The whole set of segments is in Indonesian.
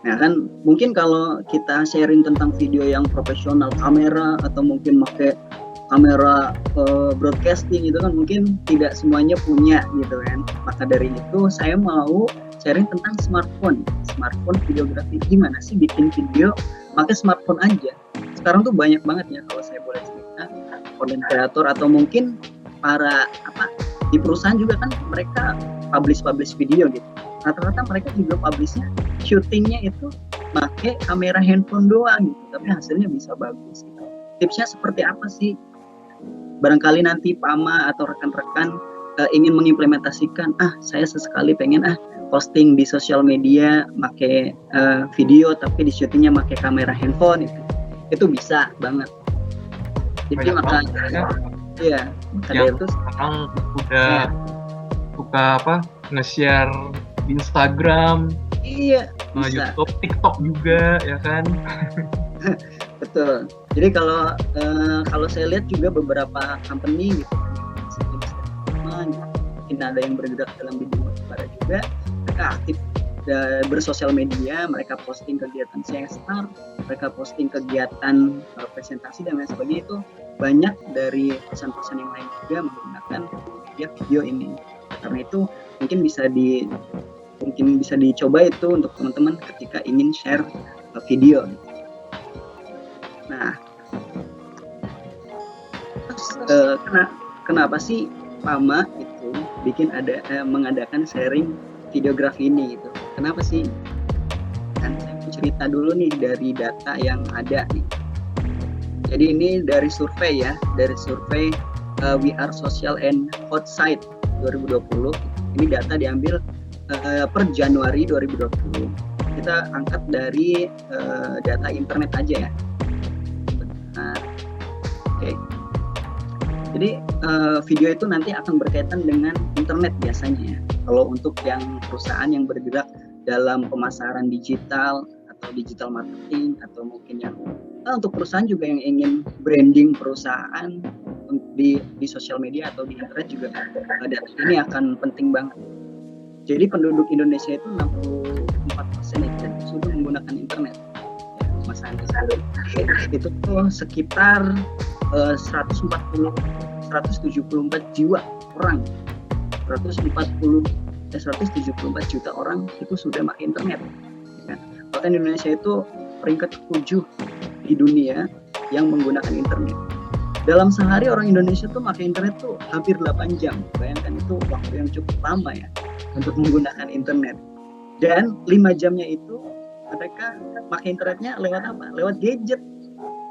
Nah kan mungkin kalau kita sharing tentang video yang profesional, kamera atau mungkin pakai kamera broadcasting itu kan mungkin tidak semuanya punya gitu kan. Maka dari itu saya mau sharing tentang smartphone videografi. Gimana sih bikin video pakai smartphone aja? Sekarang tuh banyak banget ya, kalau saya boleh cerita, content creator atau mungkin para di perusahaan juga kan mereka publish video gitu. Rata-rata mereka juga publishnya syutingnya itu pakai kamera handphone doang gitu, tapi hasilnya bisa bagus gitu. Tipsnya seperti apa sih? Barangkali nanti Pama atau rekan-rekan ingin mengimplementasikan, saya sesekali pengen posting di sosial media pakai video tapi di syutingnya pakai kamera handphone, itu bisa banget. Jadi maka iya, maka yang itu sekarang udah suka nge-share di Instagram, iya, bisa. YouTube, TikTok juga ya kan. Betul. Jadi kalau saya lihat juga beberapa company gitu, mungkin ada yang bergerak dalam bidang batubara juga, mereka aktif bersosial media, mereka posting kegiatan CSR, mereka posting kegiatan presentasi dan lain sebagainya. Itu banyak dari pesan-pesan yang lain juga menggunakan media video ini. Karena itu mungkin bisa dicoba itu untuk teman-teman ketika ingin share video. Nah, kenapa sih Pama itu mengadakan sharing videografi ini gitu? Kenapa sih? Kan saya mau cerita dulu nih dari data yang ada nih. Jadi ini dari survei ya, We Are Social and Hot Site 2020. Ini data diambil per Januari 2020. Kita angkat dari data internet aja ya. Oke. Jadi video itu nanti akan berkaitan dengan internet biasanya ya. Kalau untuk yang perusahaan yang bergerak dalam pemasaran digital atau digital marketing, atau mungkin yang untuk perusahaan juga yang ingin branding perusahaan di sosial media atau di internet juga, data ini akan penting banget. Jadi penduduk Indonesia itu 64% itu sudah menggunakan internet. Ya, Mas Andi. Itu tuh sekitar 174 jiwa orang, 174 juta orang itu sudah pakai internet. Ya. Bahkan Indonesia itu peringkat 7 di dunia yang menggunakan internet. Dalam sehari orang Indonesia tuh pakai internet tuh hampir 8 jam. Bayangkan itu waktu yang cukup lama ya untuk menggunakan internet. Dan 5 jamnya itu mereka pakai internetnya lewat apa? Lewat gadget.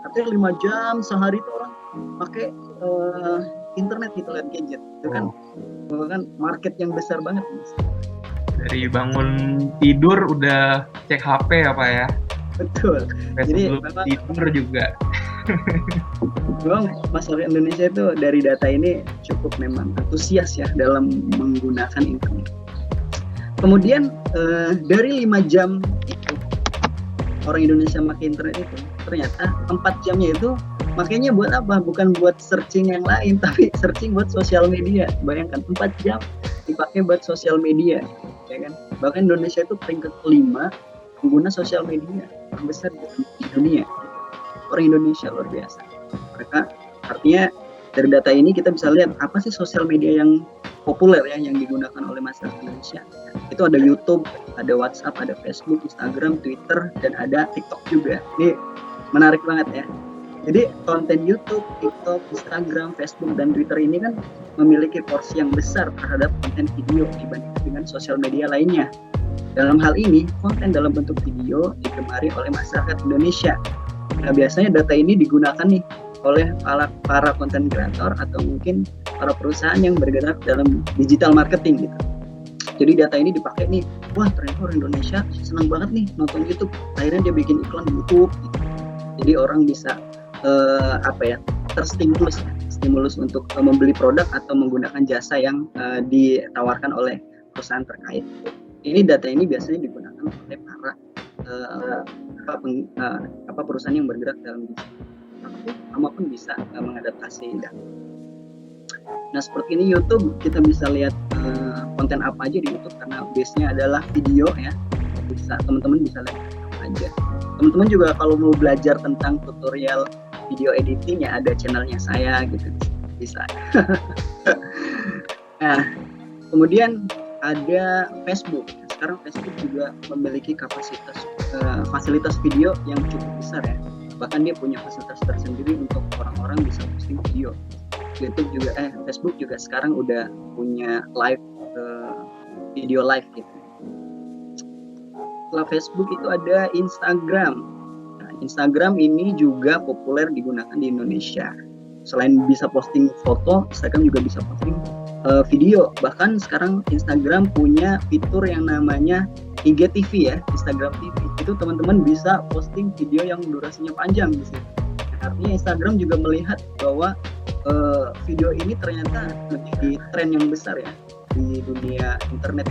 Artinya 5 jam sehari itu orang pakai internet gitu, lewat gadget. Itu kan market yang besar banget, Mas. Dari bangun tidur udah cek HP apa ya? Betul. Jadi tidur juga. Memang masyarakat Indonesia itu dari data ini cukup memang antusias ya dalam menggunakan internet. Kemudian dari 5 jam itu orang Indonesia pakai internet itu, ternyata 4 jamnya itu makanya buat apa? Bukan buat searching yang lain, tapi searching buat sosial media. Bayangkan 4 jam dipakai buat sosial media, ya kan? Bahkan Indonesia itu peringkat 5 pengguna sosial media terbesar di dunia. Orang Indonesia luar biasa. Mereka artinya dari data ini kita bisa lihat apa sih sosial media yang populer ya yang digunakan oleh masyarakat Indonesia. Itu ada YouTube, ada WhatsApp, ada Facebook, Instagram, Twitter, dan ada TikTok juga. Ini menarik banget ya. Jadi konten YouTube, TikTok, Instagram, Facebook, dan Twitter ini kan memiliki porsi yang besar terhadap konten video dibandingkan dengan sosial media lainnya. Dalam hal ini, konten dalam bentuk video digemari oleh masyarakat Indonesia. Nah, biasanya data ini digunakan nih oleh para content creator atau mungkin para perusahaan yang bergerak dalam digital marketing gitu. Jadi data ini dipakai nih, wah ternyata orang Indonesia senang banget nih nonton YouTube. Akhirnya dia bikin iklan di YouTube gitu. Jadi orang bisa terstimulus untuk membeli produk atau menggunakan jasa yang ditawarkan oleh perusahaan terkait. Ini data ini biasanya digunakan oleh para perusahaan yang bergerak dalam digital. Kamu pun bisa mengadaptasi data. Nah seperti ini YouTube, kita bisa lihat konten apa aja di YouTube karena base-nya adalah video ya. bisa teman-teman bisa lihat aja. Teman-teman juga kalau mau belajar tentang tutorial video editing ya ada channelnya saya gitu, bisa. Nah, kemudian ada Facebook. Sekarang Facebook juga memiliki fasilitas video yang cukup besar ya. Bahkan dia punya fasilitas tersendiri untuk orang-orang bisa posting video. YouTube juga Facebook juga sekarang udah punya video live gitu. Setelah Facebook itu ada Instagram. Nah, Instagram ini juga populer digunakan di Indonesia. Selain bisa posting foto, Instagram juga bisa posting video. Bahkan sekarang Instagram punya fitur yang namanya IGTV ya, Instagram TV. Itu teman-teman bisa posting video yang durasinya panjang di situ. Artinya Instagram juga melihat bahwa video ini ternyata menjadi tren yang besar ya di dunia internet.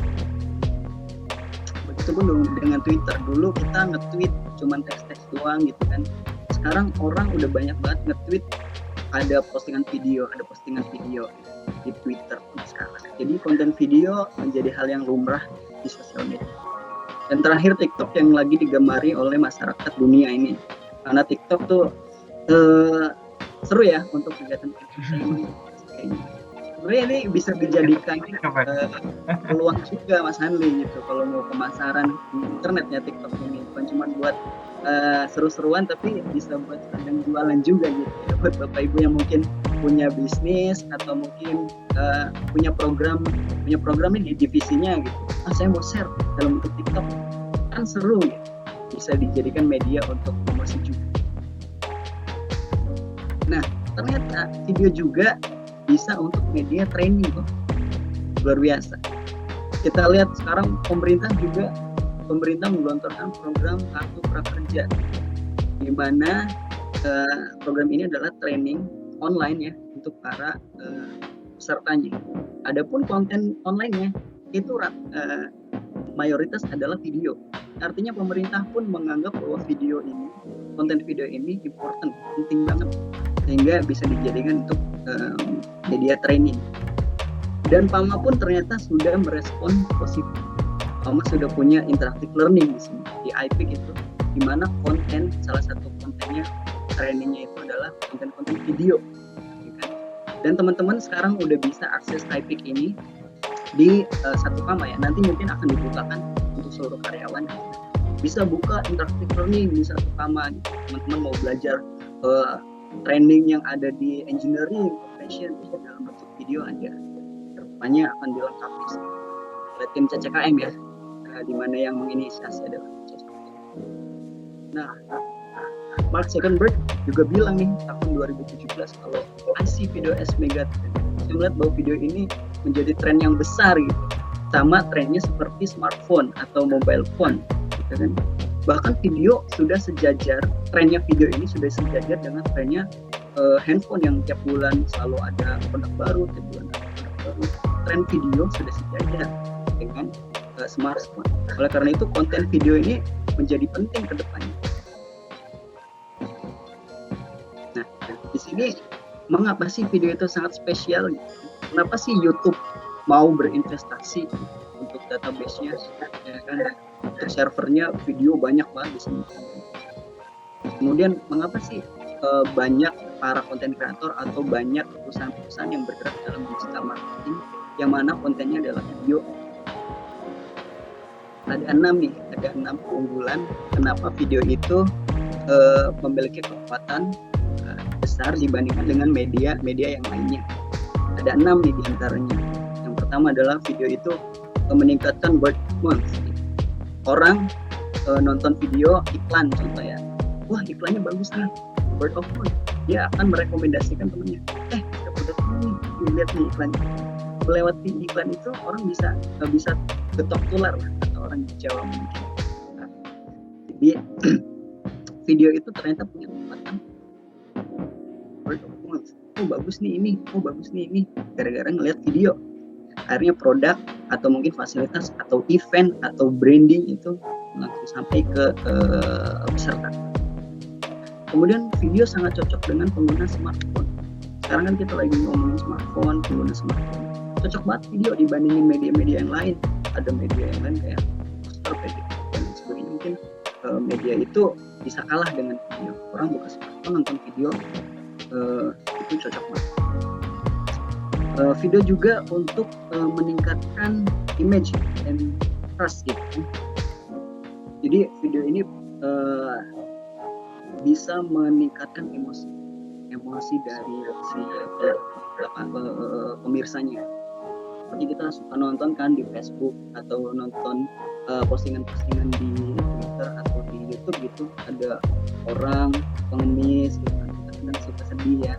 Begitupun dengan Twitter. Dulu kita nge-tweet cuman teks-teks doang gitu kan. Sekarang orang udah banyak banget nge-tweet ada postingan video di Twitter sekarang. Jadi konten video menjadi hal yang lumrah di sosial media. Dan terakhir TikTok yang lagi digemari oleh masyarakat dunia ini. Karena TikTok tuh seru ya untuk kegiatan entertainment. Sebenarnya ini bisa dijadikan peluang juga Mas Hanli gitu kalau mau pemasaran di internetnya TikTok ini, bukan cuma buat seru-seruan tapi bisa buat sedang jualan juga gitu ya, buat bapak ibu yang mungkin punya bisnis atau mungkin punya program ini di divisinya gitu. Saya mau share dalam bentuk TikTok, kan seru gitu. Bisa dijadikan media untuk promosi juga. Nah, ternyata video juga bisa untuk media training kok. Luar biasa. Kita lihat sekarang pemerintah menggelontorkan program Kartu Prakerja, di mana program ini adalah training online ya untuk para pesertanya. Adapun konten online-nya itu mayoritas adalah video. Artinya pemerintah pun menganggap bahwa konten video ini important, penting banget, sehingga bisa dijadikan untuk media training. Dan PAMA pun ternyata sudah merespon positif. PAMA sudah punya interactive learning di sini di iPic itu, di mana salah satu kontennya trainingnya itu adalah konten video. Dan teman-teman sekarang udah bisa akses iPic ini di satu PAMA ya. Nanti mungkin akan dibukakan untuk seluruh karyawan. Bisa buka interactive learning di satu PAMA. Teman-teman mau belajar training yang ada di engineering, profession dalam bentuk video aja. Rupanya akan dilengkapi oleh tim CCKM ya, di mana yang menginisiasi adalah CCKM. Nah, Mark Zuckerberg juga bilang nih tahun 2017 kalau I see video as mega trend. Saya melihat bahwa video ini menjadi tren yang besar gitu. Sama trennya seperti smartphone atau mobile phone, gitu kan. Bahkan video sudah sejajar, trennya video ini sudah sejajar dengan trennya handphone yang tiap bulan selalu ada produk baru, tiap bulan ada produk baru. Tren video sudah sejajar dengan smartphone. Oleh karena itu konten video ini menjadi penting ke depannya. Nah, di sini mengapa sih video itu sangat spesial? Kenapa sih YouTube mau berinvestasi untuk database-nya? Ya kan? Untuk servernya video banyak banget di sini. Kemudian mengapa sih banyak para konten kreator atau banyak perusahaan-perusahaan yang bergerak dalam digital marketing yang mana kontennya adalah video? Ada 6 keunggulan kenapa video itu memiliki kekuatan besar dibandingkan dengan media yang lainnya. Ada 6 nih diantaranya. Yang pertama adalah video itu meningkatkan word of mouth. Orang nonton video iklan contohnya, wah iklannya bagus nih, word of mouth, dia akan merekomendasikan temannya, ada produk ini, lihat nih iklannya. Melewati iklan itu orang bisa getok tular lah, kata orang Jawa mungkin. Nah, jadi video itu ternyata punya kekuatan word of mouth. Oh bagus nih ini, gara-gara ngelihat video. Akhirnya produk atau mungkin fasilitas atau event atau branding itu langsung sampai ke peserta. Kemudian video sangat cocok dengan pengguna smartphone. Sekarang kan kita lagi ngomongin smartphone, pengguna smartphone. Cocok banget video dibandingin media-media yang lain. Ada media yang lain kayak poster, PDF, dan media itu bisa kalah dengan video. Orang buka smartphone nonton video itu cocok banget. Video juga untuk meningkatkan image dan trust gitu. Jadi video ini bisa meningkatkan emosi dari si pemirsanya. Seperti kita suka nonton kan di Facebook atau nonton postingan-postingan di Twitter atau di YouTube gitu, ada orang pengemis gitu kan, kita kadang suka sedih ya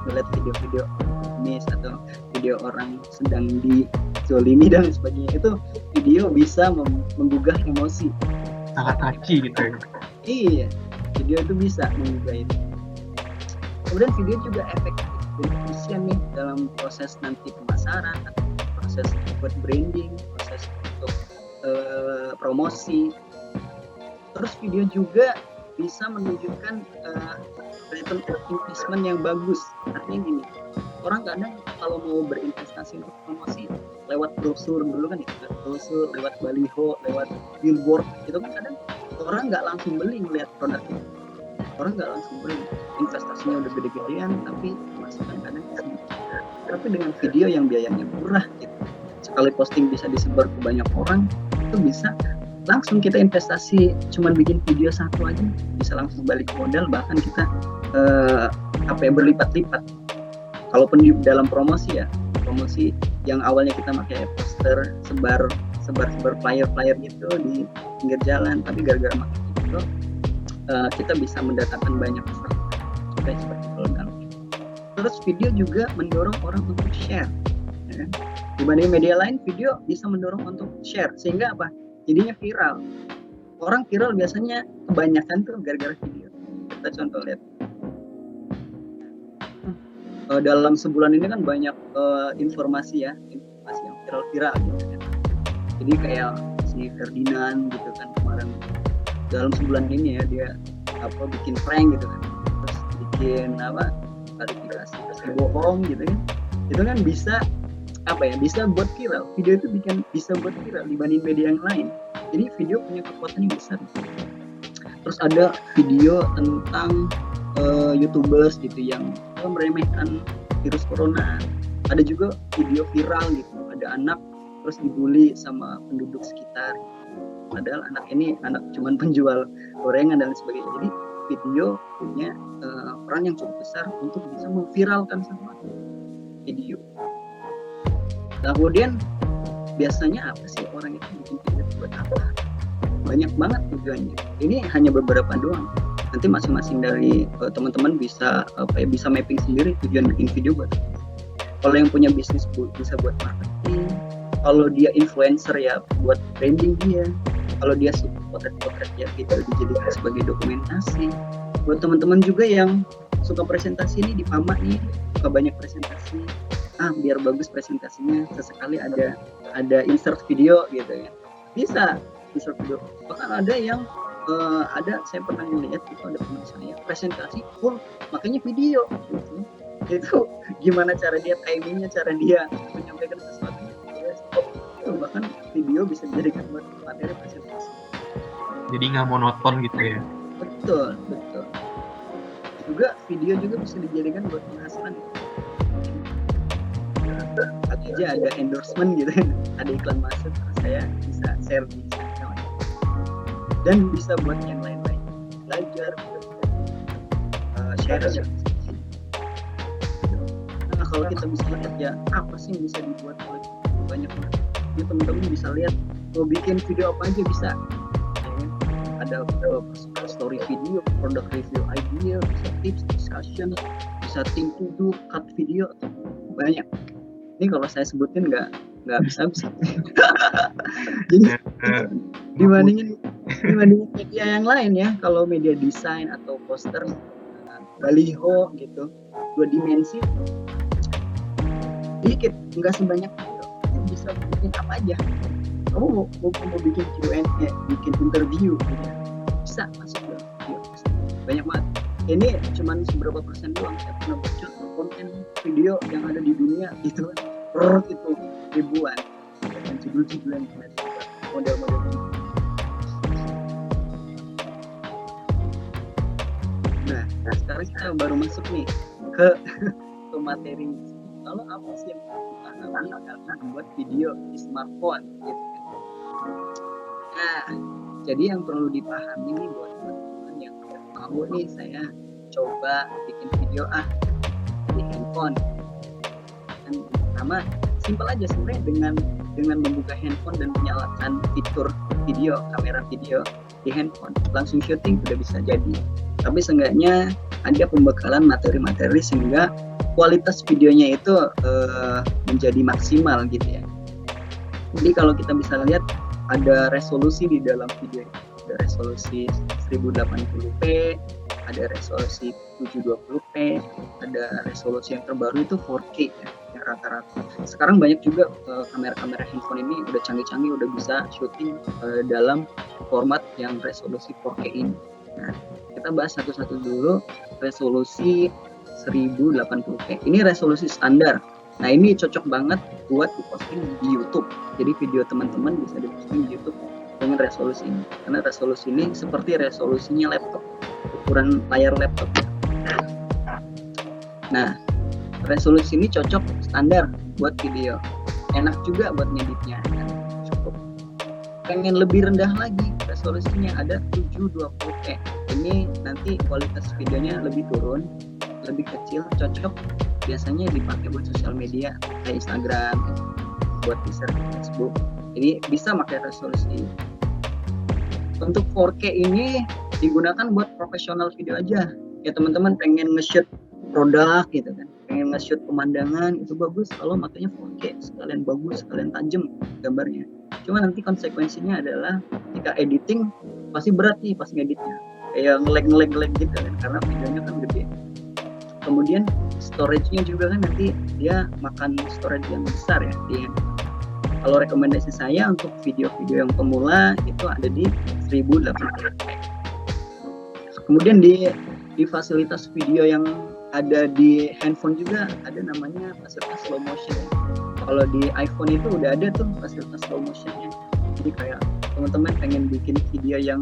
melihat video-video pengemis atau video orang sedang dizolimi dan sebagainya. Itu video bisa menggugah emosi, sangat touchy gitu ya. Iya, video itu bisa menggugah itu. Kemudian video juga efektif dan efisien nih dalam proses nanti pemasaran atau proses buat branding, proses untuk promosi. Terus video juga bisa menunjukkan return of investment yang bagus. Artinya gini, orang kadang kalau mau berinvestasi untuk promosi lewat brosur dulu kan, lewat brosur, lewat baliho, lewat billboard, itu kan kadang orang nggak langsung beli ngelihat produk itu. Orang nggak langsung beli, investasinya udah gede-gedean tapi masukan kadang sedikit. Tapi dengan video yang biayanya murah gitu, sekali posting bisa disebar ke banyak orang, itu bisa langsung kita investasi, cuman bikin video satu aja bisa langsung balik modal, bahkan kita berlipat-lipat. Kalaupun di dalam promosi ya, promosi yang awalnya kita pakai poster, sebar flyer gitu di pinggir jalan, tapi gara-gara pakai itu kita bisa mendatangkan banyak peserta supaya seperti program. Terus video juga mendorong orang untuk share, ya. Dibanding media lain, video bisa mendorong untuk share, sehingga apa? Jadinya viral. Orang viral biasanya kebanyakan tuh gara-gara video. Kita contoh lihat. Dalam sebulan ini kan banyak informasi yang viral gitu kan. Jadi kayak si Ferdinand gitu kan kemarin dalam sebulan ini ya, dia bikin prank gitu kan, terus bikin klarifikasi, terus bohong gitu kan. Itu kan bisa bisa buat viral. Video itu bisa buat viral dibanding media yang lain. Jadi video punya kekuatan yang besar. Terus ada video tentang YouTubers gitu yang meremehkan virus corona. Ada juga video viral gitu, ada anak terus dibully sama penduduk sekitar. Padahal anak ini cuman penjual gorengan dan sebagainya. Jadi video punya peran yang cukup besar untuk bisa memviralkan sesuatu video. Nah, kemudian biasanya apa sih orang itu bikin video buat apa? Banyak banget tujuannya. Ini hanya beberapa doang. Nanti masing-masing dari teman-teman bisa mapping sendiri tujuan bikin video buat apa. Kalau yang punya bisnis bisa buat marketing. Kalau dia influencer ya buat branding dia. Kalau dia suka potret-potret ya video dijadikan sebagai dokumentasi. Buat teman-teman juga yang suka presentasi nih di PAMA nih, suka banyak presentasi. Biar bagus presentasinya, sesekali ada insert video gitu ya. Bisa insert video. Bahkan ada yang saya pernah melihat itu, ada teman saya presentasi full makanya video gitu. Itu gimana cara dia timingnya, cara dia menyampaikan sesuatu. Bahkan video bisa dijadikan buat materi presentasi. Jadi nggak monoton gitu ya. Betul. Juga video juga bisa dijadikan buat penghasilan. Aja ada endorsement gitu, ada iklan masuk, saya bisa share di Instagram. Dan bisa buat yang lain-lain, belajar, share. Nah, kalau kita bisa lihat ya, apa sih yang bisa dibuat oleh banyak orang. Ya, teman-teman bisa lihat mau bikin video apa aja bisa ya, ada story video, product review idea, bisa tips, discussion, bisa tim to do, cut video, banyak. Ini kalau saya sebutin nggak habis. Jadi dibandingin media yang lain ya, kalau media desain atau poster, baliho gitu, 2 dimensi dikit, nggak sebanyak bisa bikin apa aja. Kamu mau bikin Q&A, bikin interview gitu, bisa masuk ke video. Banyak banget. Ini cuman seberapa persen doang. Saya pernah baca konten video yang ada di dunia itu itu ribuan, dan judul-judul yang model-model ini. Nah, sekarang kita baru masuk nih ke ke materi. Lalu apa sih yang dipahami dalam membuat video di smartphone gitu kan. Nah, jadi yang perlu dipahami nih buat teman-teman yang mau nih saya coba bikin video di handphone. Kan pertama simpel aja sebenarnya dengan membuka handphone dan menyalakan fitur video, kamera video di handphone, langsung syuting udah bisa jadi. Tapi seenggaknya ada pembekalan materi-materi sehingga kualitas videonya itu menjadi maksimal gitu ya. Jadi kalau kita bisa lihat ada resolusi di dalam video ini. Ada resolusi 1080p, ada resolusi 720p, ada resolusi yang terbaru itu 4K ya, yang rata-rata. Sekarang banyak juga kamera-kamera handphone ini udah canggih-canggih, udah bisa syuting dalam format yang resolusi 4K ini. Nah, kita bahas satu-satu dulu. Resolusi 1080p. Ini resolusi standar. Nah, ini cocok banget buat diposting di YouTube. Jadi video teman-teman bisa diposting di YouTube dengan resolusi ini. Karena resolusi ini seperti resolusinya laptop, ukuran layar laptop. Nah, resolusi ini cocok standar buat video. Enak juga buat ngeditnya. Cukup. Pengen lebih rendah lagi, resolusinya ada 720p. Ini nanti kualitas videonya lebih turun, lebih kecil, cocok biasanya dipakai buat sosial media kayak Instagram, buat di-share di Facebook. Jadi bisa pakai resolusi. Untuk 4K ini digunakan buat profesional video aja. Ya teman-teman pengen nge-shoot produk gitu kan, pengen nge-shoot pemandangan, itu bagus kalau makanya 4K, sekalian bagus, sekalian tajam gambarnya. Cuma nanti konsekuensinya adalah ketika editing pasti berat nih pas ngeditnya, kayak nge-lag gitu kan, karena videonya kan gede. Kemudian storage-nya juga kan nanti dia makan storage yang besar ya di handphone. Kalau rekomendasi saya untuk video-video yang pemula itu ada di 1080p. Kemudian di fasilitas video yang ada di handphone juga ada namanya fasilitas slow motion. Kalau di iPhone itu udah ada tuh fasilitas slow motionnya. Jadi kayak teman-teman pengen bikin video yang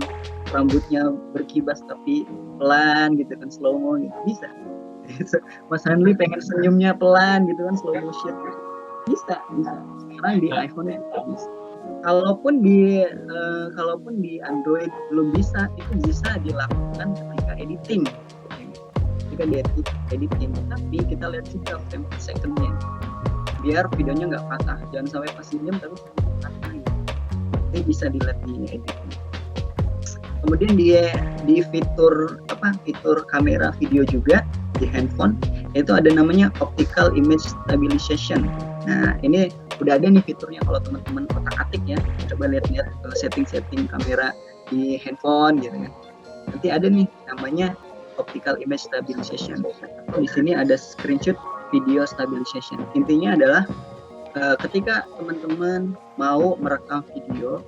rambutnya berkibas tapi pelan gitu kan, slow mo gitu, bisa. Mas Hanli pengen senyumnya pelan gitu kan, slow motion, bisa. Sekarang di iPhone-nya bisa. Kalaupun di Android belum bisa, itu bisa dilakukan ketika editing. Ketika di editing, tapi kita lihat juga frame per second-nya, biar videonya nggak patah. Jangan sampai pas senyum tapi patah. Ini bisa dilihat di editing. Kemudian di fitur kamera video juga di handphone itu ada namanya optical image stabilization. Nah, ini udah ada nih fiturnya kalau teman-teman otak-atik ya. Coba lihat-lihat setting-setting kamera di handphone gitu kan. Nanti ada nih namanya optical image stabilization. Di sini ada screenshot video stabilization. Intinya adalah ketika teman-teman mau merekam video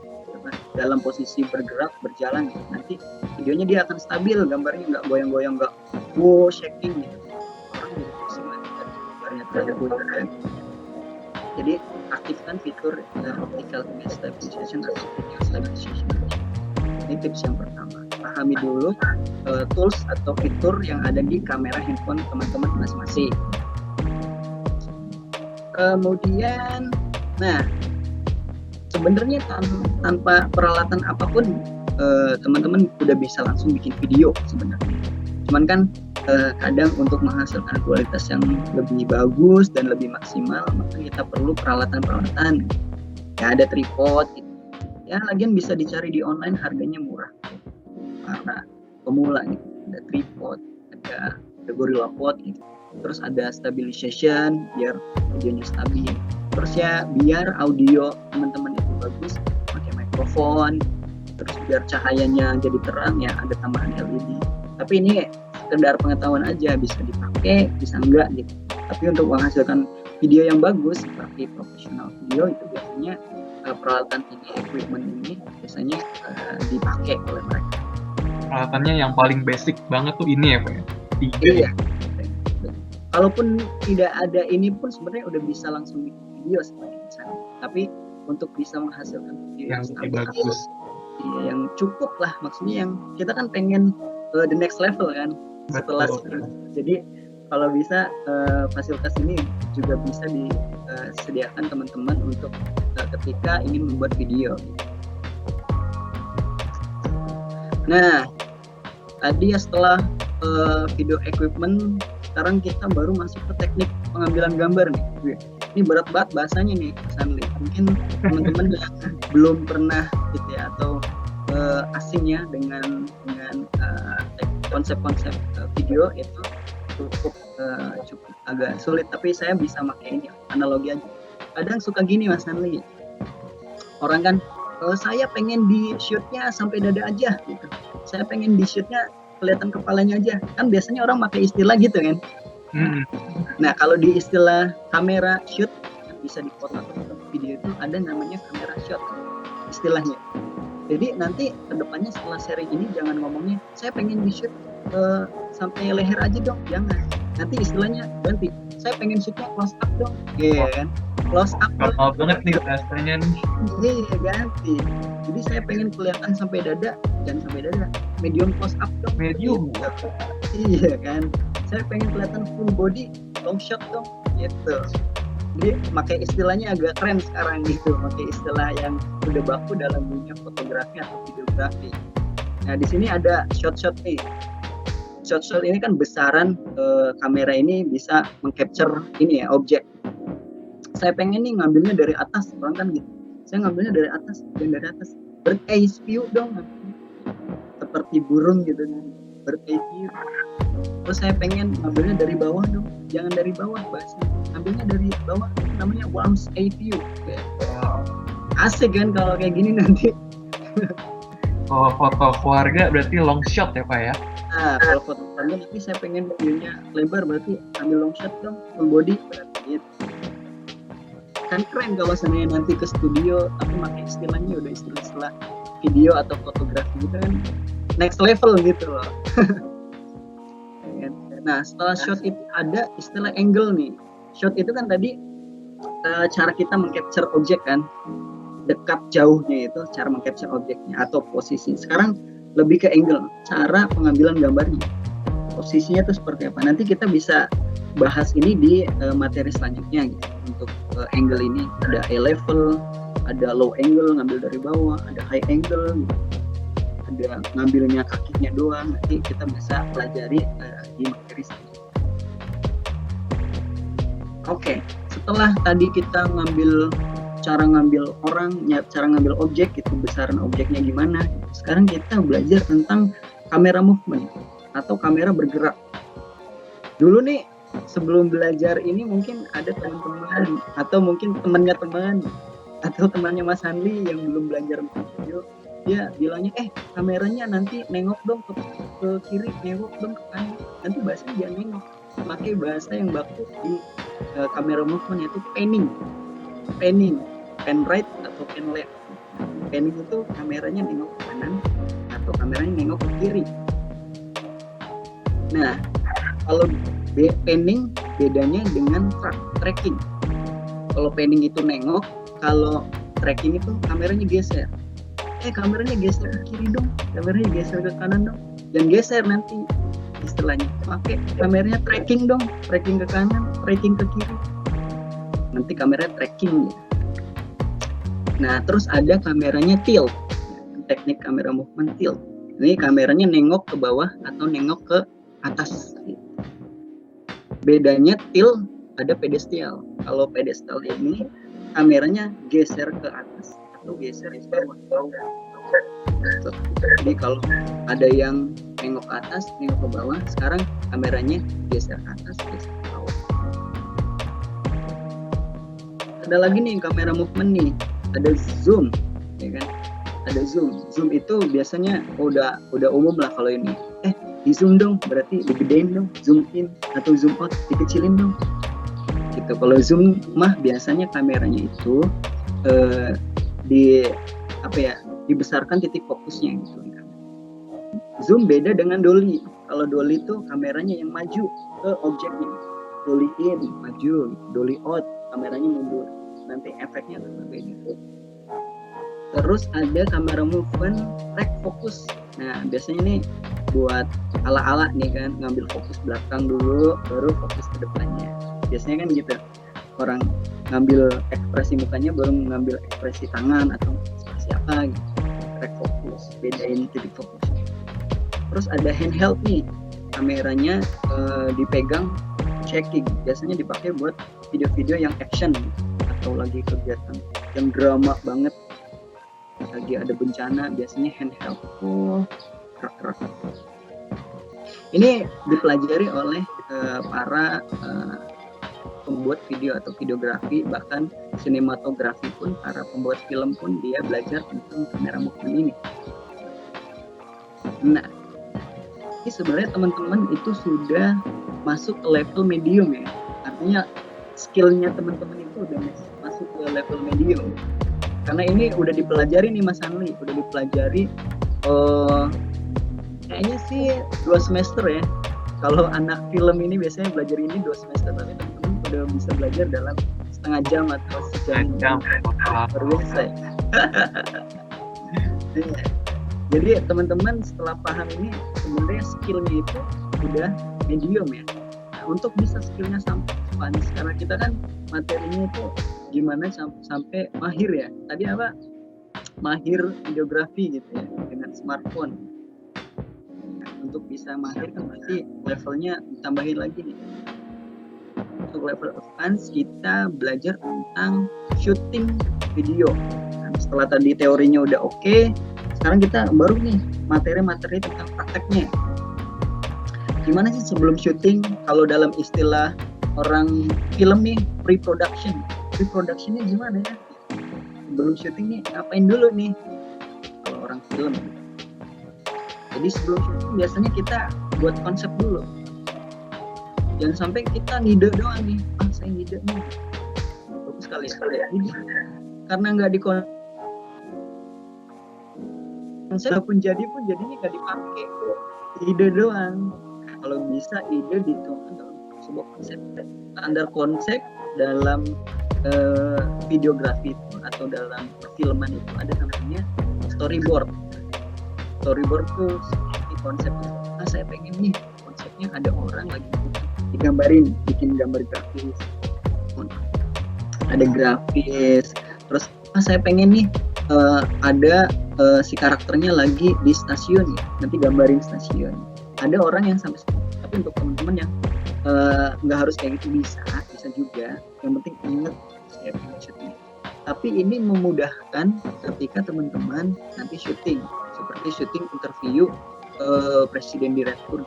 dalam posisi bergerak, berjalan, nanti videonya dia akan stabil, gambarnya nggak goyang-goyang, nggak shaking gitu. Orang jadi pusing lagi gambarnya terlalu. Jadi aktifkan fitur optical image stabilization atau video stabilization. Ini tips yang pertama. Pahami dulu tools atau fitur yang ada di kamera handphone teman-teman masing-masing. Kemudian, sebenarnya tanpa peralatan apapun teman-teman udah bisa langsung bikin video sebenarnya. Cuman kan kadang untuk menghasilkan kualitas yang lebih bagus dan lebih maksimal, maka kita perlu peralatan-peralatan. Ya ada tripod gitu. Ya lagian bisa dicari di online, harganya murah. Karena pemula gitu. Ada tripod, ada GorillaPod gitu. Terus ada stabilization biar videonya stabil. Terus ya biar audio teman-teman itu bagus, pakai mikrofon. Terus biar cahayanya jadi terang ya ada tambahan LED. Tapi ini sekedar pengetahuan aja, bisa dipakai, bisa enggak gitu. Tapi untuk menghasilkan video yang bagus seperti profesional video itu biasanya peralatan ini, equipment ini biasanya dipakai oleh mereka. Peralatannya yang paling basic banget tuh ini ya Pak ya? 3 Iya. ya? Kalaupun tidak ada ini pun sebenarnya udah bisa langsung bikin video seperti di sana. Tapi untuk bisa menghasilkan video yang lebih bagus, yang cukup lah, maksudnya yang kita kan pengen the next level kan. setelah Betul. jadi kalau bisa fasilitas ini juga bisa disediakan teman-teman untuk ketika ingin membuat video. Nah, tadi ya setelah video equipment, sekarang kita baru masuk ke teknik pengambilan gambar nih. Ini berat banget bahasanya nih, Mas Hanli. Mungkin teman-teman yang belum pernah gitu ya, atau asing ya dengan konsep-konsep video itu cukup agak sulit. Tapi saya bisa pakai ini analogi aja. Kadang suka gini Mas Hanli, orang kan saya pengen di shootnya sampai dada aja gitu, saya pengen di shootnya kelihatan kepalanya aja, kan biasanya orang pakai istilah gitu kan. Nah kalau di istilah kamera shoot yang bisa dipoto atau video itu ada namanya kamera shot istilahnya. Jadi nanti kedepannya setelah sharing ini jangan ngomongnya saya pengen di shoot sampai leher aja dong, jangan. Nanti istilahnya ganti, saya pengen shootnya close up dong, iya kan, close up. Kalau banget nih rasanya nih. Iya ganti. Jadi saya pengen kelihatan sampai dada, jangan sampai dada, medium close up dong. Medium. Gitu. Iya kan. Saya pengen kelihatan full body, long shot dong. Gitu. Jadi pakai istilahnya agak keren sekarang gitu, pakai istilah yang udah baku dalam dunia fotografi atau videografi. Nah di sini ada shot-shot nih. Shot-shot ini kan besaran kamera ini bisa mengcapture ini ya objek. Saya pengen nih ngambilnya dari atas, orang kan gitu. Saya ngambilnya dari atas, dan dari atas. Bird eye view dong, seperti burung gitu kan. Bird eye view. Terus saya pengen ngambilnya dari bawah dong, jangan dari bawah bahasanya. Ambilnya dari bawah, namanya worm's eye view. Ya. Asik kan kalau kayak gini nanti. Kalau foto keluarga berarti long shot ya Pak ya? Nah, kalau foto keluarga nanti saya pengen videonya lebar, berarti ambil long shot dong, full body berarti gitu. Kan keren kalau sebenarnya nanti ke studio tapi pakai istilahnya udah istilah video atau fotografi gitu kan next level gitu loh. Nah setelah shot itu ada istilah angle nih. Shot itu kan tadi cara kita mengcapture objek kan, dekat jauhnya itu cara mengcapture objeknya atau posisi. Sekarang lebih ke angle, cara pengambilan gambarnya, posisinya itu seperti apa. Nanti kita bisa bahas ini di materi selanjutnya gitu. Untuk angle ini ada eye level, ada low angle ngambil dari bawah, ada high angle gitu. Ada ngambilnya kakinya doang, nanti kita bisa pelajari di materi selanjutnya. Oke, setelah tadi kita cara ngambil orang, cara ngambil objek itu besaran objeknya gimana. Sekarang kita belajar tentang kamera movement atau kamera bergerak. Dulu nih sebelum belajar ini mungkin ada teman-teman atau mungkin temannya teman atau temannya Mas Hanli yang belum belajar video, dia bilangnya kameranya nanti nengok dong ke kiri, nengok dong ke kanan. Nanti bahasanya jangan nengok, pakai bahasa yang baku di kamera movement yaitu panning, pan right atau pan left. Panning itu kameranya nengok ke kanan atau kameranya nengok ke kiri. Nah kalau panning bedanya dengan tracking. Kalau panning itu nengok, kalau tracking itu kameranya geser. Kameranya geser ke kiri dong, kameranya geser ke kanan dong, dan geser nanti istilahnya. Pakai kameranya tracking dong, tracking ke kanan, tracking ke kiri. Nanti kameranya tracking. Nah terus ada kameranya tilt, teknik kamera movement tilt. Ini kameranya nengok ke bawah atau nengok ke atas. Bedanya tilt ada pedestal. Kalau pedestal ini kameranya geser ke atas atau geser ke bawah. Jadi kalau ada yang nengok ke atas, nengok ke bawah, sekarang kameranya geser ke atas, geser ke bawah. Ada lagi nih kamera movement nih, ada zoom, ya kan? Ada zoom. Zoom itu biasanya udah umum lah kalau ini. Di zoom dong, berarti digedein dong, zoom in atau zoom out, dikecilin dong. Gitu. Kalau zoom mah biasanya kameranya itu dibesarkan titik fokusnya gitu. Zoom beda dengan dolly. Kalau dolly itu kameranya yang maju ke objeknya. Dolly in maju, dolly out kameranya mundur. Nanti efeknya akan berbeda. Terus ada kamera movement track fokus. Nah biasanya ini buat ala-ala nih kan, ngambil fokus belakang dulu baru fokus ke depannya. Biasanya kan gitu, orang ngambil ekspresi mukanya baru ngambil ekspresi tangan atau ekspresi apa gitu, track fokus, bedain titik fokus. Terus ada handheld nih, kameranya dipegang checking, biasanya dipakai buat video-video yang action atau lagi kegiatan yang drama banget, lagi ada bencana, biasanya handheld. Kerak. Ini dipelajari oleh para pembuat video atau videografi, bahkan sinematografi pun, para pembuat film pun dia belajar tentang kamera movement ini. Nah, ini sebenarnya teman-teman itu sudah masuk ke level medium ya, artinya skillnya teman-teman itu udah masuk ke level medium, karena ini udah dipelajari nih Mas Hanli, udah dipelajari kayaknya sih 2 semester ya. Kalau anak film ini biasanya belajar ini 2 semester, tapi teman-teman udah bisa belajar dalam setengah jam atau sejam. Luar biasa ya. Jadi teman-teman setelah paham ini, sebenarnya skillnya itu udah medium ya. Nah, untuk bisa skillnya sampai advance, karena kita kan materinya itu gimana sampai mahir ya. Tadi apa? Mahir videografi gitu ya, dengan smartphone. Nah, untuk bisa mahir kan berarti levelnya ditambahin lagi nih. Untuk level advance kita belajar tentang shooting video. Nah, setelah tadi teorinya udah oke, sekarang kita baru nih materi-materi tentang prakteknya. Gimana sih sebelum syuting? Kalau dalam istilah orang film nih, pre-production. Pre-productionnya gimana ya? Sebelum syuting nih ngapain dulu nih? Kalau orang film. Jadi sebelum syuting biasanya kita buat konsep dulu. Jangan sampai kita ngide doang nih. Saya ngide nih. Bagus sekali ya. Karena nggak dikonsep pun jadinya nggak dipakai kok, ide doang. Kalau bisa ide dituangkan dalam sebuah konsep. Standar konsep dalam videografi itu atau dalam perfilman itu ada namanya storyboard. Storyboard itu seperti konsep. Saya pengen nih konsepnya ada orang lagi digambarin, bikin gambar grafis. Ada grafis. Terus saya pengen nih ada si karakternya lagi di stasiun ya, nanti gambarin stasiun. Ada orang yang sampai, tapi untuk teman-teman yang nggak harus kayak gitu, bisa juga. Yang penting ingat saya pengen syuting. Tapi ini memudahkan ketika teman-teman nanti syuting, seperti syuting interview presiden direktur.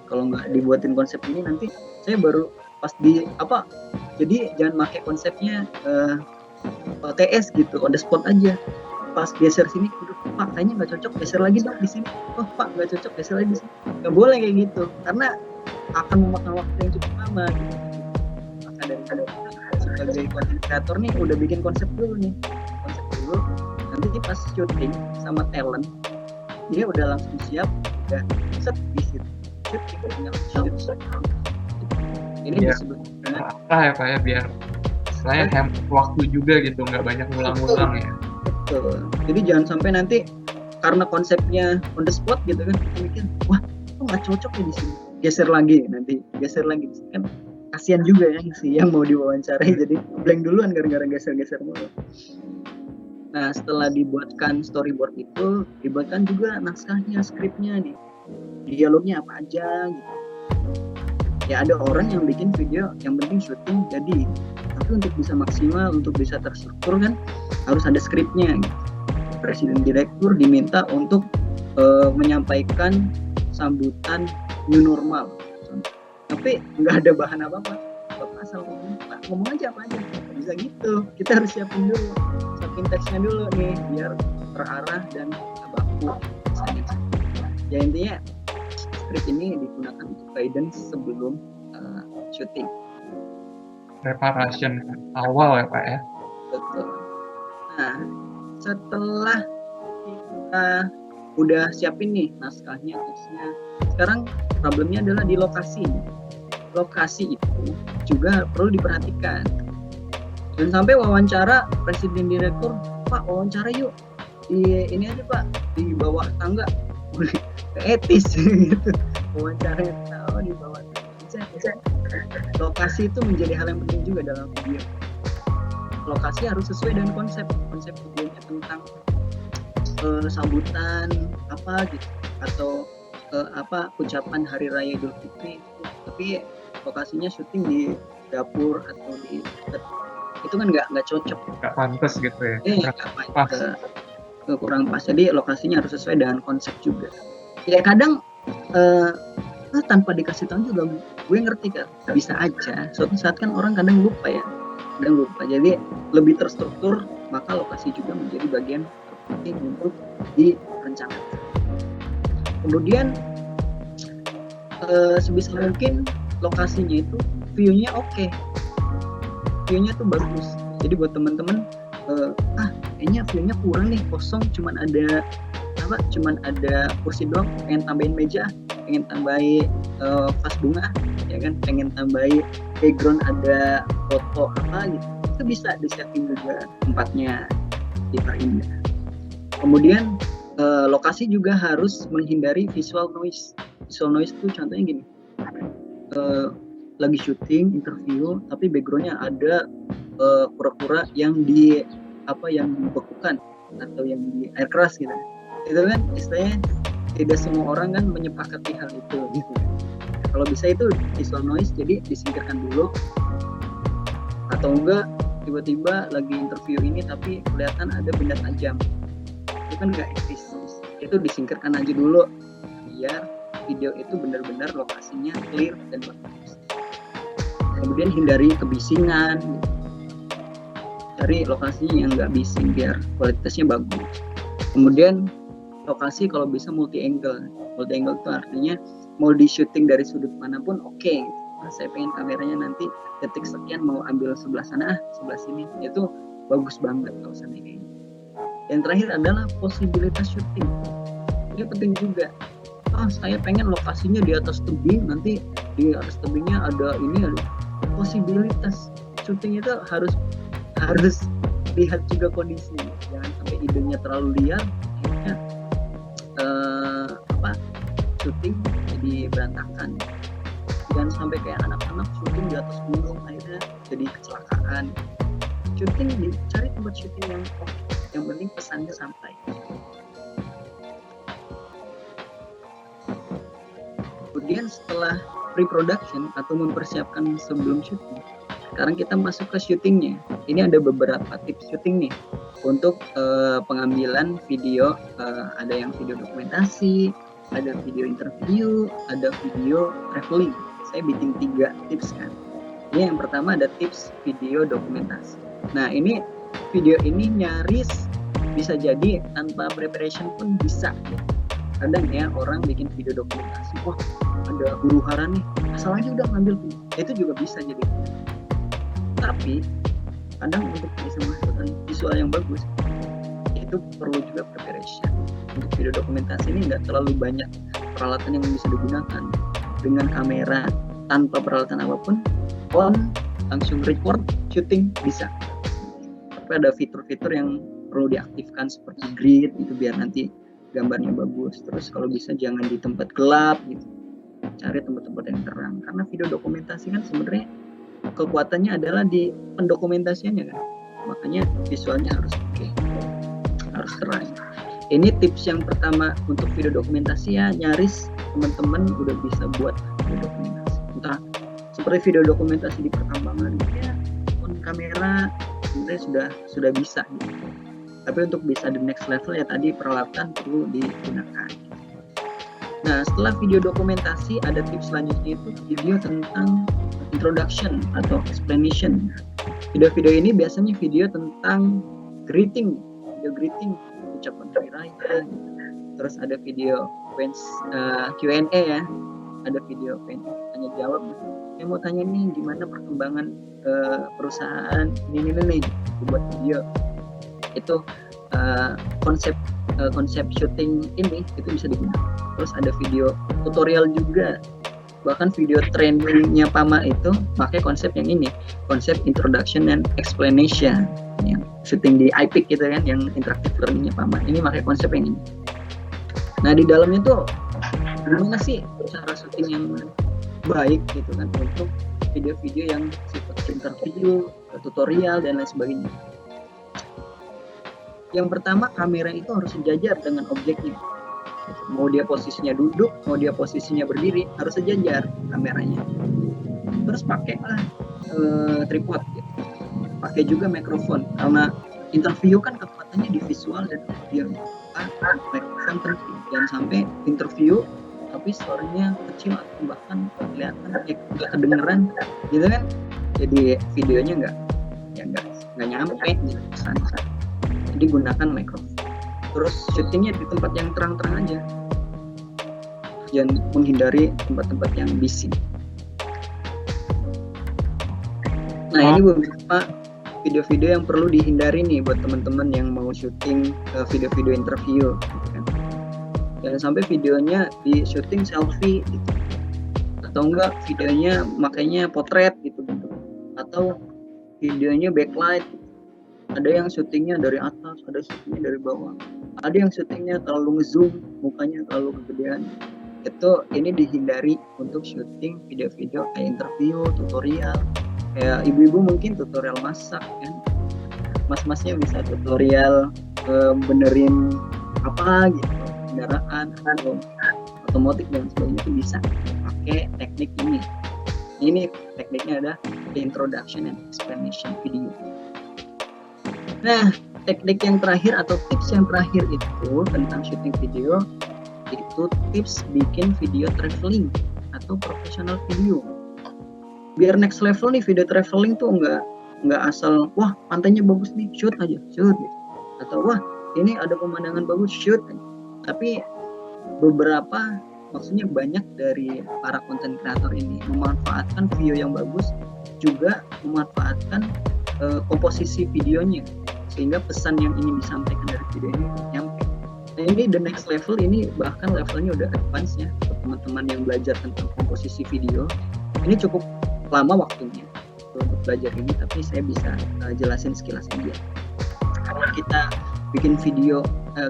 Kalau nggak dibuatin konsep ini nanti saya baru pas di apa, jadi jangan pakai konsepnya TS gitu, on the spot aja. Pas geser sini, Pak kayaknya nggak cocok, geser lagi dong di sini. Oh Pak nggak cocok, geser lagi di sini. Nggak boleh kayak gitu, karena akan memakan waktu yang cukup lama. Gitu. Maka dari sebagai content creator nih udah bikin konsep dulu. Nanti pas syuting sama talent dia udah langsung siap, udah set di situ. Shoot. Ini disebut ya Pak ya, biar saya hemat waktu juga gitu, nggak banyak ngulang-ngulang ya. Betul. Jadi jangan sampai nanti karena konsepnya on the spot gitu kan, kita mikir, wah kok nggak cocok ya di sini, geser lagi kan, kasihan juga ya si yang mau diwawancarai, jadi blank duluan gara-gara geser-geser mulu. Nah setelah dibuatkan storyboard itu, dibuatkan juga naskahnya, skripnya nih, dialognya apa aja gitu. Ya ada orang yang bikin video yang penting syuting jadi, tapi untuk bisa maksimal, untuk bisa terstruktur kan harus ada skripnya gitu. Presiden direktur diminta untuk menyampaikan sambutan new normal, tapi nggak ada bahan apa-apa, asal ngomong aja apa aja, nggak bisa gitu. Kita harus siapin teksnya dulu nih biar terarah dan baku misalnya. Ya intinya skrip ini digunakan untuk guidance sebelum syuting. Preparation awal ya Pak ya. Betul. Nah, setelah kita udah siapin nih naskahnya, teksnya, sekarang problemnya adalah di lokasi. Lokasi itu juga perlu diperhatikan. Jangan sampai wawancara presiden direktur, Pak wawancara yuk di ini aja Pak, di bawah tangga. etis gitu. Wawancara tahu di bawah. Lokasi itu menjadi hal yang penting juga dalam video. Lokasi harus sesuai dengan konsep videonya tentang sambutan apa gitu, atau ucapan hari raya Idul Fitri gitu. Tapi lokasinya syuting di dapur atau di itu kan nggak cocok, nggak pantas gitu ya. Kurang pas. Jadi lokasinya harus sesuai dengan konsep juga. Ya kadang tanpa dikasih tahu juga gue ngerti kan, bisa aja suatu saat kan orang kadang lupa. Jadi lebih terstruktur, maka lokasi juga menjadi bagian penting untuk direncanakan. Kemudian sebisa mungkin lokasinya itu view-nya oke. View-nya tuh bagus. Jadi buat teman-teman kayaknya view-nya kurang nih, kosong, cuman ada kursi doang, pengen tambahin meja, pengen tambahin vas bunga, ya kan, pengen tambahin background ada foto apa gitu, itu bisa di-setting juga tempatnya diperindah. Kemudian lokasi juga harus menghindari visual noise. Visual noise itu contohnya gini, lagi syuting interview tapi backgroundnya ada kura-kura yang dibekukan atau yang di air keras gitu. Itu kan istilahnya tidak semua orang kan menyepakati hal itu gitu. Kalau bisa itu visual noise, jadi disingkirkan dulu. Atau enggak tiba-tiba lagi interview ini tapi kelihatan ada benda tajam, itu kan nggak etis. Itu disingkirkan aja dulu biar video itu benar-benar lokasinya clear dan bagus. Kemudian hindari kebisingan, cari lokasi yang nggak bising biar kualitasnya bagus. Kemudian lokasi kalau bisa multi angle itu artinya mau di syuting dari sudut manapun oke. Saya pengen kameranya nanti detik sekian mau ambil sebelah sana, sebelah sini, itu bagus banget kalau seandainya. Yang terakhir adalah posibilitas syuting. Ini penting juga. Saya pengen lokasinya di atas tebing, nanti di atas tebingnya ada posibilitas syuting itu harus lihat juga kondisi. Jangan sampai idenya terlalu liar, akhirnya syuting jadi berantakan. Jangan sampai kayak anak-anak syuting di atas gunung akhirnya jadi kecelakaan. Syuting cari tempat syuting yang oke, yang penting pesannya sampai. Kemudian setelah pre-production atau mempersiapkan sebelum syuting, sekarang kita masuk ke syutingnya. Ini ada beberapa tips syuting nih untuk pengambilan video. Ada yang video dokumentasi, ada video interview, ada video traveling. Saya bikin 3 tips kan. Ini yang pertama ada tips video dokumentasi. Nah ini video ini nyaris bisa jadi tanpa preparation pun bisa. Kadang ya orang bikin video dokumentasi, wah ada huru-hara nih, asal aja udah ngambil video. Itu juga bisa jadi. Tapi kadang untuk bisa menghasilkan visual yang bagus itu perlu juga preparation. Untuk video dokumentasi ini nggak terlalu banyak peralatan yang bisa digunakan. Dengan kamera tanpa peralatan apapun, langsung record, syuting bisa. Tapi ada fitur-fitur yang perlu diaktifkan seperti grid itu biar nanti gambarnya bagus. Terus kalau bisa jangan di tempat gelap gitu, cari tempat-tempat yang terang. Karena video dokumentasi kan sebenarnya kekuatannya adalah di pendokumentasiannya kan. Makanya visualnya harus oke, harus terang. Ini tips yang pertama untuk video dokumentasi ya, nyaris teman-teman udah bisa buat video dokumentasi. Entah seperti video dokumentasi di perkambangan ya, on kamera sebenarnya sudah bisa gitu. Tapi untuk bisa the next level ya tadi peralatan perlu digunakan. Nah, setelah video dokumentasi ada tips selanjutnya itu video tentang introduction atau explanation. Video-video ini biasanya video tentang greeting, ucapan hari raya. Terus ada video Q&A ya, ada video tanya jawab. Saya mau tanya nih gimana perkembangan perusahaan ini buat video. Itu konsep syuting ini itu bisa digunakan. Terus ada video tutorial juga. Bahkan video trainingnya PAMA itu pakai konsep yang ini, konsep introduction and explanation yang syuting di iPic gitu kan, yang interactive learningnya PAMA ini pakai konsep yang ini. Nah di dalamnya tuh gimana sih cara syuting yang baik gitu kan untuk video-video yang seperti interview, tutorial dan lain sebagainya. Yang pertama, kamera itu harus sejajar dengan objeknya. Mau dia posisinya duduk, mau dia posisinya berdiri, harus sejajar kameranya. Terus pakailah tripod gitu. Pakai juga mikrofon karena interview kan kekuatannya di visual dan audio. Mikrofon penting. Jangan sampai interview tapi suaranya kecil atau bahkan kelihatan nggak kedengeran gitu kan, jadi videonya nggak nyampe gitu pesan. Jadi gunakan mikrofon. Terus syutingnya di tempat yang terang-terang aja, jangan menghindari tempat-tempat yang bising. Nah ini beberapa video-video yang perlu dihindari nih buat teman-teman yang mau syuting video-video interview gitu kan. Jangan sampai videonya di syuting selfie gitu, atau enggak videonya makanya potret gitu, atau videonya backlight gitu. Ada yang syutingnya dari atas, ada syutingnya dari bawah, ada yang syutingnya terlalu ngezoom, mukanya terlalu kegedean. Ini dihindari untuk syuting video-video kayak interview, tutorial. Kayak ibu-ibu mungkin tutorial masak kan, mas-masnya bisa tutorial benerin apa gitu, kendaraan atau otomotif dan sebagainya, itu bisa pakai teknik ini. Ini tekniknya ada introduction and explanation video. Nah, teknik yang terakhir atau tips yang terakhir itu tentang syuting video, itu tips bikin video traveling atau professional video. Biar next level nih, video traveling tuh nggak asal wah pantainya bagus nih shoot aja shoot gitu. Atau wah ini ada pemandangan bagus shoot aja. Tapi beberapa, maksudnya banyak dari para konten kreator ini memanfaatkan video yang bagus, juga memanfaatkan komposisi videonya sehingga pesan yang ingin disampaikan dari video ini nyampe. Nah ini the next level, ini bahkan levelnya udah advance ya untuk teman-teman yang belajar tentang komposisi video. Ini cukup lama waktunya untuk belajar ini, tapi saya bisa jelasin sekilas aja. Kalau kita bikin video,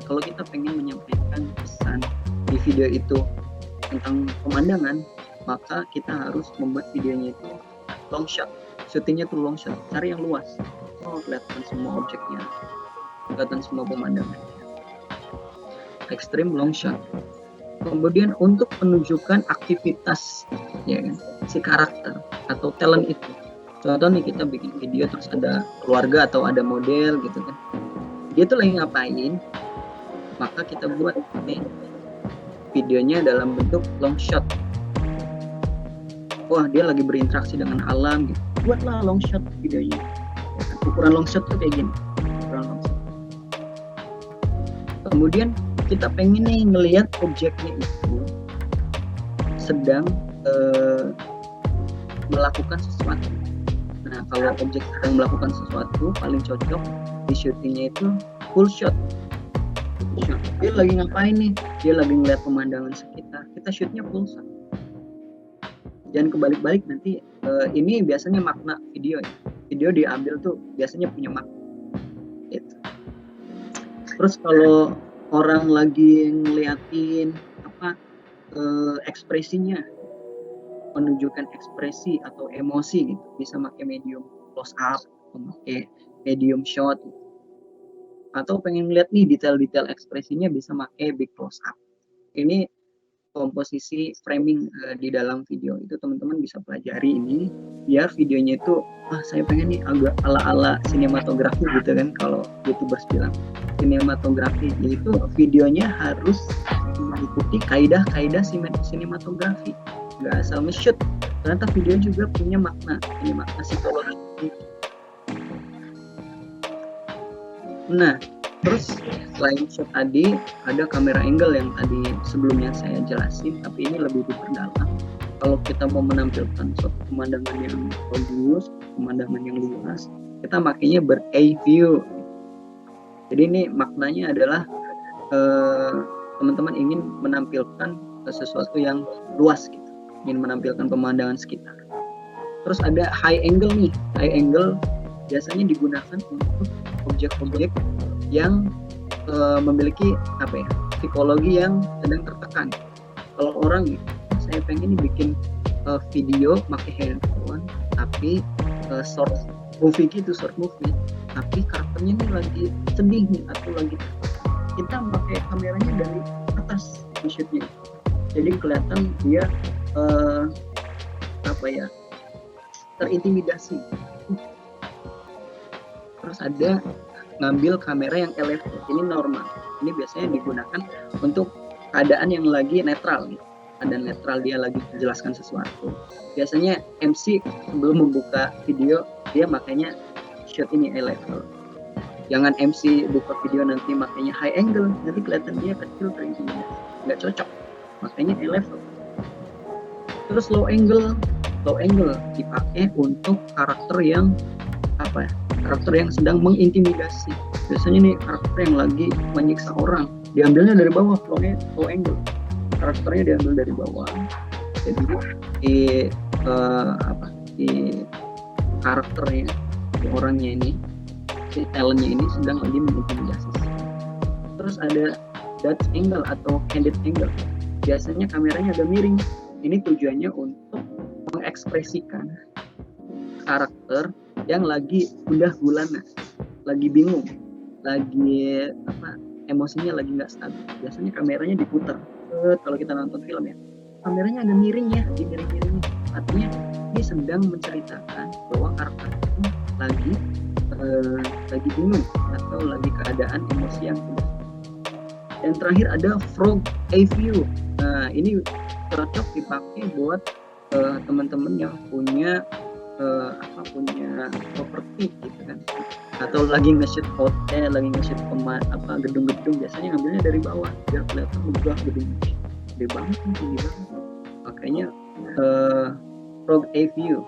kalau kita pengen menyampaikan pesan di video itu tentang pemandangan, maka kita harus membuat videonya itu long shot. Syutingnya tuh long shot, cari yang luas. Kelihatan semua objeknya, kelihatan semua pemandangan. Extreme long shot. Kemudian untuk menunjukkan aktivitas ya kan, si karakter atau talent itu. Contoh nih, kita bikin video terus ada keluarga atau ada model gitu kan, dia tuh lagi ngapain, maka kita buat videonya dalam bentuk long shot. Wah dia lagi berinteraksi dengan alam gitu, buatlah long shot videonya ya kan? Ukuran long shot tuh kayak gini, ukuran long shot. Kemudian kita pengen nih ngelihat objeknya itu sedang melakukan sesuatu. Nah kalau objek sedang melakukan sesuatu, paling cocok di syutingnya itu full shot. Dia lagi ngapain nih? Dia lagi ngeliat pemandangan sekitar. Kita shootnya full shot. Jangan kebalik-balik nanti. Ini biasanya makna video ya. Video diambil tuh biasanya punya makna. Gitu. Terus kalau orang lagi ngeliatin ekspresinya, menunjukkan ekspresi atau emosi gitu, bisa pakai medium close up atau pakai medium shot gitu. Atau pengen lihat nih detail-detail ekspresinya, bisa pakai big close up. Ini komposisi framing di dalam video itu teman-teman bisa pelajari ini biar videonya itu saya pengen nih agak ala-ala sinematografi gitu kan, kalau YouTubers bilang sinematografi, yaitu videonya harus mengikuti kaidah-kaidah sinematografi, nggak asal nge-shoot. Ternyata video juga punya makna, ini makna psikologi. Nah terus selain shot tadi, ada kamera angle yang tadi sebelumnya saya jelasin, tapi ini lebih diperdalam. Kalau kita mau menampilkan suatu pemandangan yang bagus, pemandangan yang luas, kita makanya ber-A view. Jadi ini maknanya adalah teman-teman ingin menampilkan sesuatu yang luas gitu, ingin menampilkan pemandangan sekitar. Terus ada high angle nih. High angle biasanya digunakan untuk objek-objek yang memiliki psikologi yang sedang tertekan. Kalau orang nih, saya pengen nih bikin video pakai handphone, tapi short movie, tapi karakternya nih lagi sedih nih atau lagi kita pakai kameranya dari atas shootnya, jadi kelihatan dia terintimidasi. Terus ada ngambil kamera yang elevate, ini normal, ini biasanya digunakan untuk keadaan yang lagi netral gitu. Keadaan netral, dia lagi menjelaskan sesuatu. Biasanya MC sebelum membuka video dia makanya shot ini high level. Jangan MC buka video nanti makanya high angle, nanti kelihatan dia kecil, terintimidasi, nggak cocok, makanya high level. Terus low angle dipakai untuk karakter yang sedang mengintimidasi. Biasanya nih karakter yang lagi menyiksa orang, diambilnya dari bawah, low angle, karakternya diambil dari bawah. Jadi di karakternya, di orangnya ini, si talentnya ini sedang lagi mengintimidasi. Terus ada Dutch angle atau candid angle. Biasanya kameranya agak miring. Ini tujuannya untuk mengekspresikan karakter yang lagi gundah gulana, lagi bingung, lagi emosinya lagi nggak stabil. Biasanya kameranya diputar. Kalau kita nonton film ya, kameranya agak miring ya, dimiring-miring. Artinya dia sedang menceritakan bahwa karakter itu lagi bingung atau lagi keadaan emosi yang tidak. Dan terakhir ada frog eye view. Nah, ini cocok dipakai buat teman-teman yang punya properti gitu kan, atau lagi nge-shoot hotel, lagi nge-shoot gedung-gedung, biasanya ngambilnya dari bawah biar kelihatan megah gedungnya, gede banget, tinggi banget. Makanya frog eye view,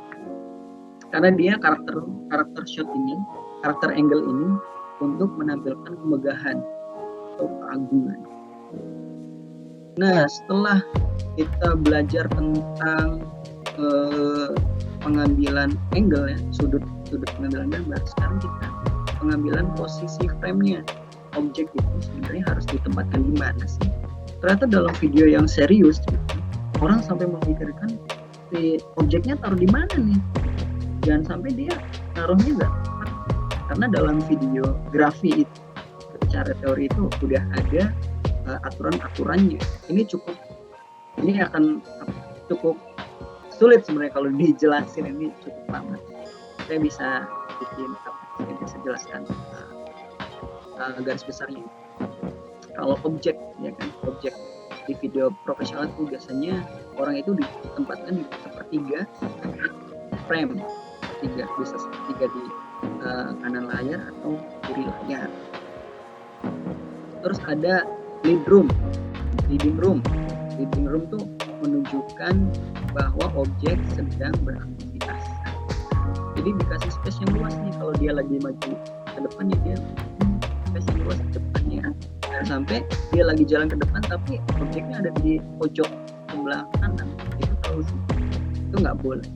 karena dia karakter shot ini, karakter angle ini untuk menampilkan kemegahan atau keagungan. Nah, setelah kita belajar tentang pengambilan angle ya, sudut pengambilan gambar, sekarang kita pengambilan posisi frame-nya. Objek itu sebenarnya harus ditempatkan di mana sih? Ternyata dalam video yang serius orang sampai memikirkan si objeknya taruh di mana nih, jangan sampai dia taruhnya nggak tepat, karena dalam videografi itu secara teori itu udah ada aturan-aturannya. Ini akan cukup sulit sebenarnya kalau dijelasin, ini cukup lama. Saya bisa jelaskan garis besarnya. Kalau objek ya kan, objek di video profesional itu biasanya orang itu ditempatkan di sepertiga frame, bisa sepertiga di kanan layar atau kiri layar. Terus ada leading room tuh menunjukkan bahwa objek sedang beraktivitas. Jadi dikasih space yang luas nih, kalau dia lagi maju ke depannya dia space yang luas ke depannya. Dan sampai dia lagi jalan ke depan tapi objeknya ada di pojok sebelah kanan, itu terlalu sempit. Itu nggak boleh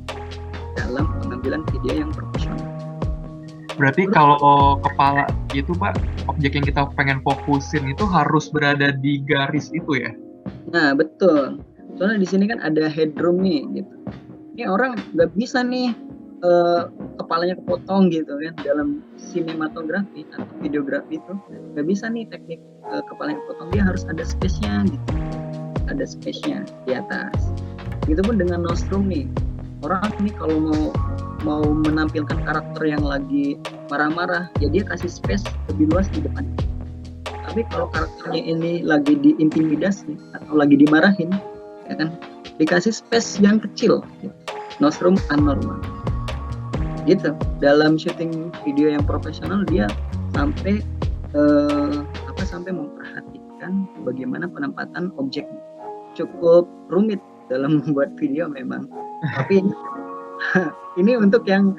dalam pengambilan video yang profesional. Berarti kalau kepala itu Pak, objek yang kita pengen fokusin itu harus berada di garis itu ya? Nah betul, soalnya di sini kan ada headroom nih gitu. Ini orang nggak bisa nih kepalanya kepotong gitu kan, dalam sinematografi atau videografi itu nggak bisa nih teknik kepalanya kepotong, dia harus ada space-nya gitu, ada space-nya di atas. Begitupun dengan nostrum nih, orang nih kalau mau menampilkan karakter yang lagi marah-marah, ya dia kasih space lebih luas di depan. Tapi kalau karakternya ini lagi diintimidasi atau lagi dimarahin, ya kan, dikasih space yang kecil, gitu. Nostrum abnormal. Gitu. Dalam syuting video yang profesional dia sampai memperhatikan bagaimana penempatan objek. Cukup rumit dalam membuat video memang. Tapi ini untuk yang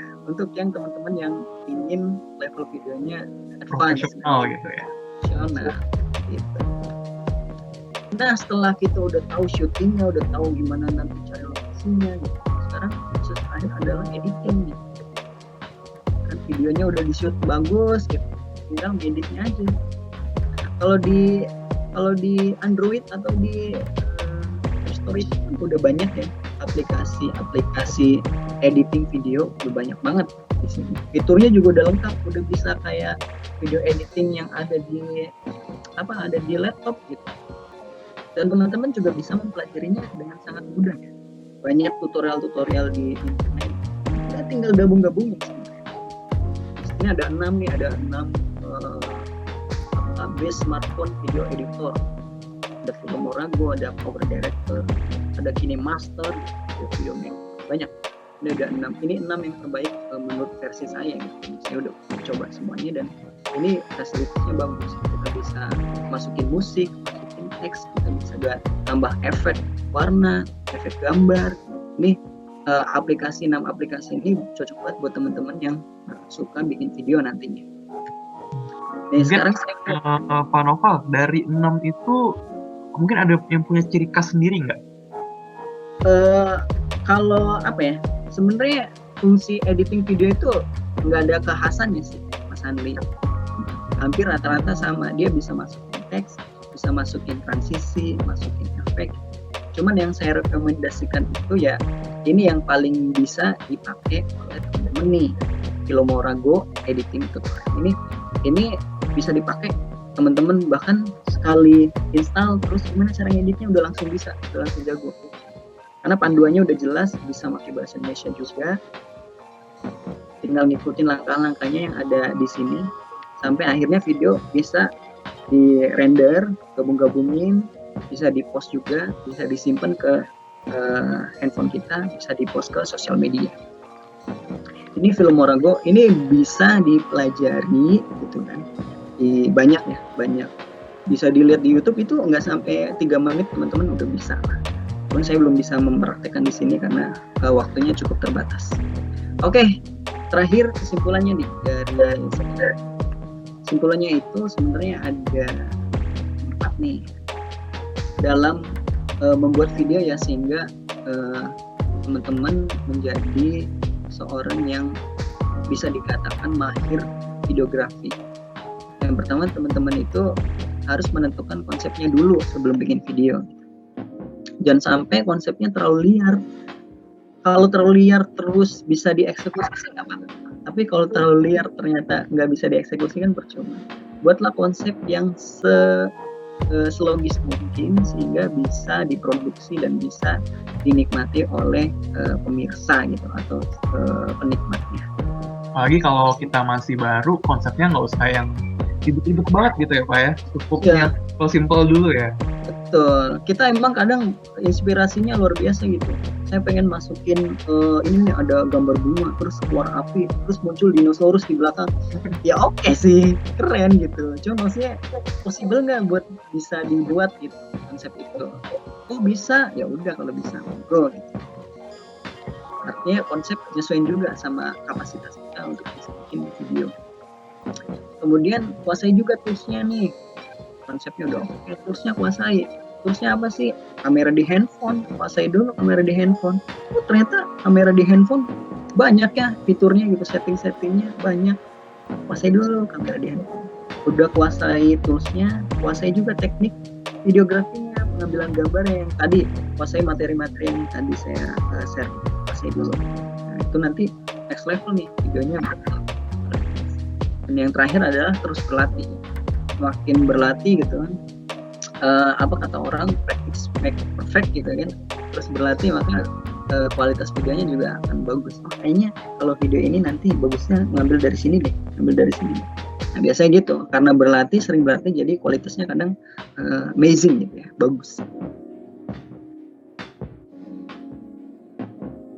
teman-teman yang ingin level videonya advance, profesional gitu ya. Profesional gitu. Nah, setelah kita udah tahu syutingnya, udah tahu gimana nanti cari lokasinya gitu. Sekarang proses terakhir adalah editing gitu. Kan videonya udah di shoot bagus gitu. Tinggal ngeditnya aja. Kalau di kalau di Android atau di App Store itu kan udah banyak ya aplikasi editing video, udah banyak banget di sini. Fiturnya juga udah lengkap, udah bisa kayak video editing yang ada di laptop gitu. Dan teman-teman juga bisa mempelajarinya dengan sangat mudah ya. Banyak tutorial di internet. Kita tinggal gabung-gabungin sebenarnya. Di sini ada 6 base smartphone video editor. Ada Filmorago, ada Power Director, ada KineMaster, ada Videomaker. Banyak. Ini ada 6. Ini 6 yang terbaik menurut versi saya gitu. Saya udah coba semuanya dan ini fasilitasnya bagus. Kita bisa masukin musik, masukin teks, kita bisa tambah efek warna, efek gambar. Ini 6 aplikasi ini cocok banget buat teman-teman yang suka bikin video nantinya. Nah, sekarang Pak Noval, dari 6 itu mungkin ada yang punya ciri khas sendiri nggak? Kalau sebenarnya fungsi editing video itu nggak ada kekhasannya sih, Mas Handli. Hampir rata-rata sama. Dia bisa masukin teks, bisa masukin transisi, masukin efek. Cuman yang saya rekomendasikan itu ya ini yang paling bisa dipakai oleh teman-teman nih, Filmorago editing tutorial. Ini bisa dipakai teman-teman, bahkan sekali install terus gimana cara ngeditnya udah langsung jago. Karena panduannya udah jelas, bisa pakai bahasa Indonesia juga. Tinggal ngikutin langkah-langkahnya yang ada di sini sampai akhirnya video bisa di-render, gabung-gabungin, bisa di-post juga, bisa disimpan ke handphone kita, bisa di-post ke sosial media. Ini Filmorago, ini bisa dipelajari gitu kan. Banyak bisa dilihat di YouTube, itu nggak sampai 3 menit teman-teman udah bisa lah. Pun saya belum bisa mempraktekkan di sini karena waktunya cukup terbatas. Oke, terakhir kesimpulannya nih dari saya. Kesimpulannya itu sebenarnya ada 4 nih dalam membuat video ya, sehingga teman-teman menjadi seorang yang bisa dikatakan mahir videografi. Yang pertama, teman-teman itu harus menentukan konsepnya dulu sebelum bikin video. Jangan sampai konsepnya terlalu liar. Kalau terlalu liar terus bisa dieksekusi nggak apa-apa. Tapi kalau terlalu liar ternyata nggak bisa dieksekusi kan percuma. Buatlah konsep yang selogis mungkin sehingga bisa diproduksi dan bisa dinikmati oleh pemirsa gitu atau penikmatnya. Apalagi kalau kita masih baru, konsepnya nggak usah yang ribet-ribet banget gitu ya Pak ya, cukupnya simple dulu ya. Betul, kita emang kadang inspirasinya luar biasa gitu. Saya pengen masukin ini nih ada gambar bunga, terus keluar api, terus muncul dinosaurus di belakang. Ya oke sih, keren gitu. Cuma maksudnya possible nggak buat bisa dibuat gitu konsep itu? Oh bisa, ya udah kalau bisa go gitu. Artinya konsep nyesuaiin juga sama kapasitas kita untuk bisa bikin video. Kemudian kuasai juga toolsnya nih. Konsepnya udah oke, toolsnya kuasai. Toolsnya apa sih? Kamera di handphone, kuasai dulu kamera di handphone. Oh, ternyata kamera di handphone banyak ya fiturnya gitu, setting-settingnya banyak. Kuasai dulu kamera di handphone. Udah kuasai toolsnya, kuasai juga teknik videografinya, pengambilan gambar yang tadi, kuasai materi-materi yang tadi saya share, kuasai dulu. Nah, itu nanti next level nih videonya. Dan yang terakhir adalah terus berlatih. Makin berlatih gitu kan, apa kata orang, practice make perfect gitu kan. Terus berlatih maka kualitas videonya juga akan bagus. Oh, kayaknya kalau video ini nanti bagusnya ngambil dari sini deh. Nah biasanya gitu, karena sering berlatih jadi kualitasnya kadang amazing gitu ya, bagus.